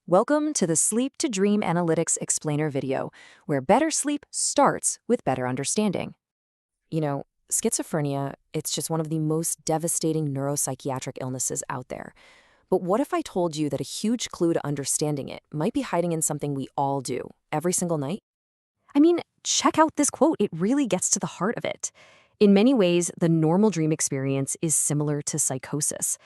Welcome to the Sleep to Dream Analytics Explainer video, where better sleep starts with better understanding. Schizophrenia, it's just one of the most devastating neuropsychiatric illnesses out there. But what if I told you that a huge clue to understanding it might be hiding in something we all do every single night? Check out this quote. It really gets to the heart of it. In many ways, the normal dream experience is similar to psychosis.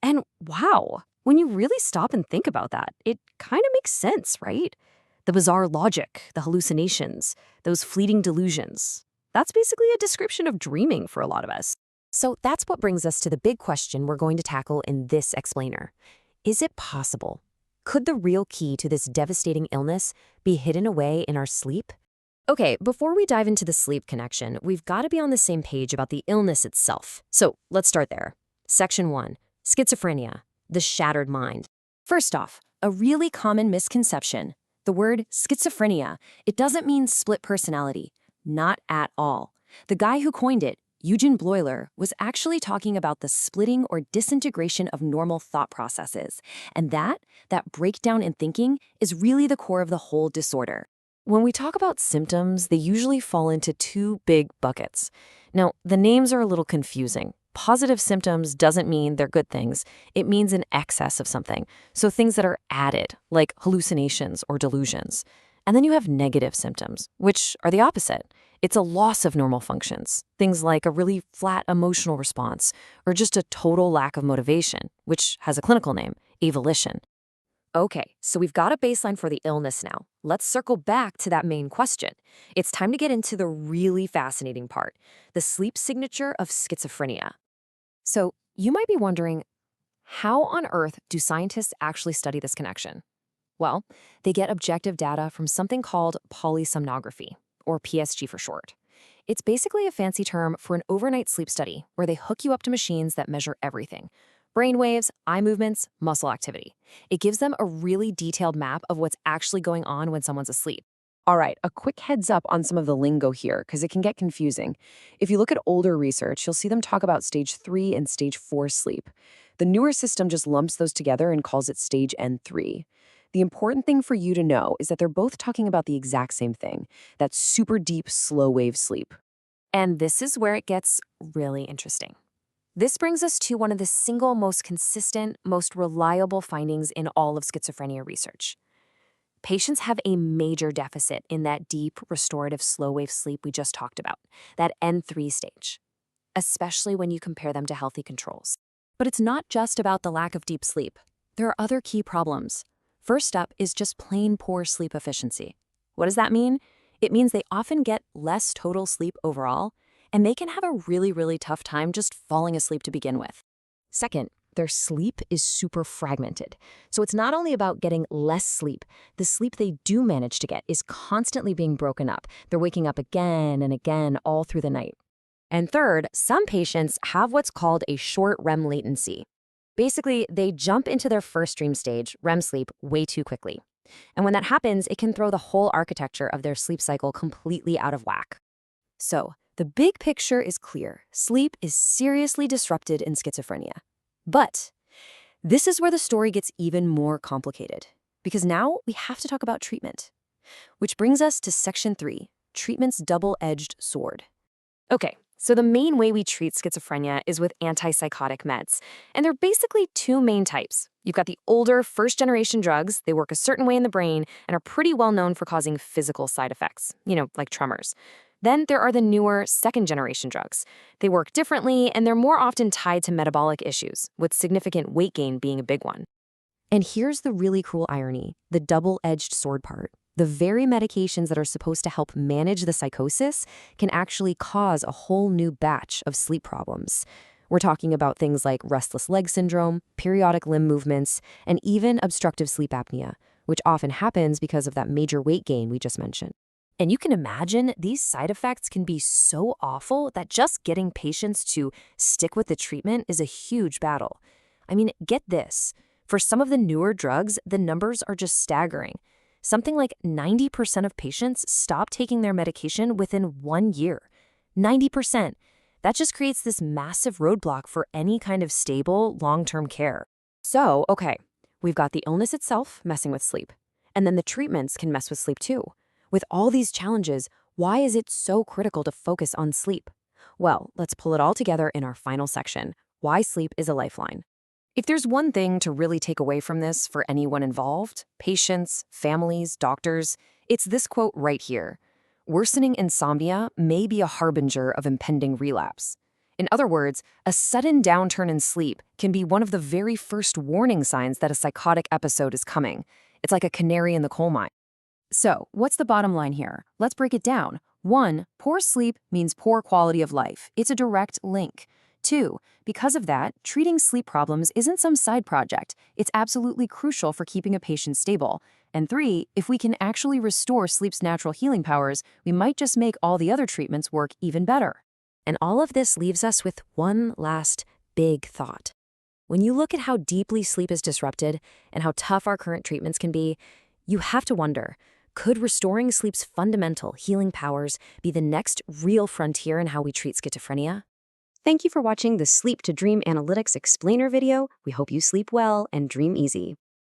And wow, when you really stop and think about that, it kind of makes sense, right? The bizarre logic, the hallucinations, those fleeting delusions. That's basically a description of dreaming for a lot of us. So that's what brings us to the big question we're going to tackle in this explainer. Is it possible? Could the real key to this devastating illness be hidden away in our sleep? Okay, before we dive into the sleep connection, we've got to be on the same page about the illness itself. So let's start there. Section 1. Schizophrenia, the shattered mind. First off, a really common misconception. The word schizophrenia, it doesn't mean split personality. Not at all. The guy who coined it, Eugen Bleuler, was actually talking about the splitting or disintegration of normal thought processes. And that breakdown in thinking, is really the core of the whole disorder. When we talk about symptoms, they usually fall into two big buckets. Now, the names are a little confusing. Positive symptoms doesn't mean they're good things. It means an excess of something. So things that are added, like hallucinations or delusions. And then you have negative symptoms, which are the opposite. It's a loss of normal functions. Things like a really flat emotional response, or just a total lack of motivation, which has a clinical name, avolition. Okay, so we've got a baseline for the illness now. Let's circle back to that main question. It's time to get into the really fascinating part, the sleep signature of schizophrenia. So you might be wondering, how on earth do scientists actually study this connection? Well, they get objective data from something called polysomnography, or PSG for short. It's basically a fancy term for an overnight sleep study where they hook you up to machines that measure everything: brain waves, eye movements, muscle activity. It gives them a really detailed map of what's actually going on when someone's asleep. All right, a quick heads up on some of the lingo here, because it can get confusing. If you look at older research, you'll see them talk about stage 3 and stage 4 sleep. The newer system just lumps those together and calls it stage N3. The important thing for you to know is that they're both talking about the exact same thing, that super deep, slow wave sleep. And this is where it gets really interesting. This brings us to one of the single most consistent, most reliable findings in all of schizophrenia research. Patients have a major deficit in that deep, restorative, slow-wave sleep we just talked about, that N3 stage, especially when you compare them to healthy controls. But it's not just about the lack of deep sleep. There are other key problems. First up is just plain poor sleep efficiency. What does that mean? It means they often get less total sleep overall, and they can have a really, really tough time just falling asleep to begin with. Second, their sleep is super fragmented. So it's not only about getting less sleep. The sleep they do manage to get is constantly being broken up. They're waking up again and again all through the night. And third, some patients have what's called a short REM latency. Basically, they jump into their first dream stage, REM sleep, way too quickly. And when that happens, it can throw the whole architecture of their sleep cycle completely out of whack. So, the big picture is clear. Sleep is seriously disrupted in schizophrenia. But this is where the story gets even more complicated, because now we have to talk about treatment. Which brings us to Section 3, treatment's double-edged sword. Okay, so the main way we treat schizophrenia is with antipsychotic meds, and there are basically two main types. You've got the older first-generation drugs. They work a certain way in the brain and are pretty well known for causing physical side effects, like tremors. Then there are the newer second-generation drugs. They work differently, and they're more often tied to metabolic issues, with significant weight gain being a big one. And here's the really cruel irony, the double-edged sword part. The very medications that are supposed to help manage the psychosis can actually cause a whole new batch of sleep problems. We're talking about things like restless leg syndrome, periodic limb movements, and even obstructive sleep apnea, which often happens because of that major weight gain we just mentioned. And you can imagine these side effects can be so awful that just getting patients to stick with the treatment is a huge battle. Get this. For some of the newer drugs, the numbers are just staggering. Something like 90% of patients stop taking their medication within 1 year. 90%. That just creates this massive roadblock for any kind of stable, long-term care. So, okay, we've got the illness itself messing with sleep, and then the treatments can mess with sleep too. With all these challenges, why is it so critical to focus on sleep? Well, let's pull it all together in our final section, why sleep is a lifeline. If there's one thing to really take away from this for anyone involved, patients, families, doctors, it's this quote right here. Worsening insomnia may be a harbinger of impending relapse. In other words, a sudden downturn in sleep can be one of the very first warning signs that a psychotic episode is coming. It's like a canary in the coal mine. So, what's the bottom line here? Let's break it down. 1, poor sleep means poor quality of life. It's a direct link. 2, because of that, treating sleep problems isn't some side project. It's absolutely crucial for keeping a patient stable. And 3, if we can actually restore sleep's natural healing powers, we might just make all the other treatments work even better. And all of this leaves us with one last big thought. When you look at how deeply sleep is disrupted and how tough our current treatments can be, you have to wonder, could restoring sleep's fundamental healing powers be the next real frontier in how we treat schizophrenia? Thank you for watching the Sleep to Dream Analytics Explainer video. We hope you sleep well and dream easy.